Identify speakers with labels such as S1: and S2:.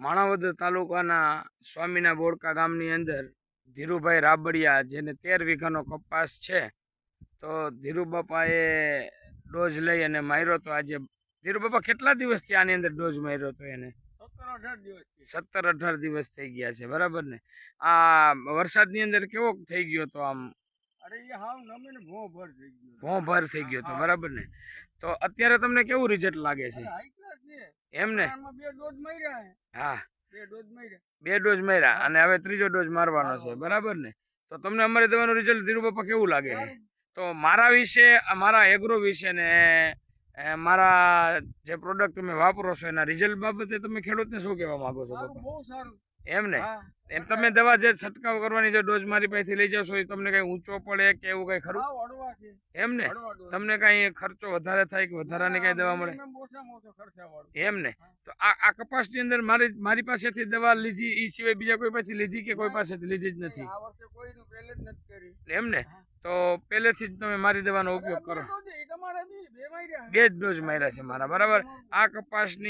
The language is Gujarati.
S1: માણાવદર તાલુકાના સ્વામીના બોડકા ગામની અંદર ધીરુભાઈ રાબડિયા, જેને 13 વીઘાનો કપાસ છે, તો ધીરુબાપાએ ડોઝ લઈ અને માર્યો તો. આજે ધીરુબાપા કેટલા દિવસથી આની અંદર ડોઝ માર્યો તો? એને 17-18 દિવસ થઈ ગયા છે, બરાબર ને? આ વરસાદની અંદર કેવો થઈ ગયો તો? આમ ભોંભર થઈ ગયો તો, બરાબર ને? તો અત્યારે તમને કેવું રિઝલ્ટ લાગે છે? એમ ને? હા, 2 ડોઝ માર્યા અને હવે 3જો ડોઝ મારવાનો છે, બરાબર ને? તો તમને અમારી દવાનું રિઝલ્ટ ધીરુબાપા કેવું લાગે છે? તો મારા વિશે, મારા એગ્રો વિશે ને મારા જે પ્રોડક્ટ તમે વાપરો છો એના રિઝલ્ટ બાબતે તમે ખેડૂતને શું કહેવા માંગો છો?
S2: બહુ સારું.
S1: એમ ને? એમ તમે દવા જે છંટકાવ કરવાની જે ડોઝ મારી પાસેથી લઈ જશો એ તમને કઈ ઊંચો પડે કે એવું કઈ ખરું? એમ ને? તમને કઈ ખર્ચો વધારે થાય કે વધારાની કઈ દવા મળે? એમ ને? તો આ કપાસની અંદર મારી પાસેથી દવા લીધી એ સિવાય બીજા કોઈ પાસેથી લીધી કે કોઈ પાસેથી લીધી જ નથી? એમ ને? તો પહેલેથી જ તમે મારી દવાનો ઉપયોગ કરો? 2 જ ડોઝ માર્યા છે મારા, બરાબર? આ કપાસની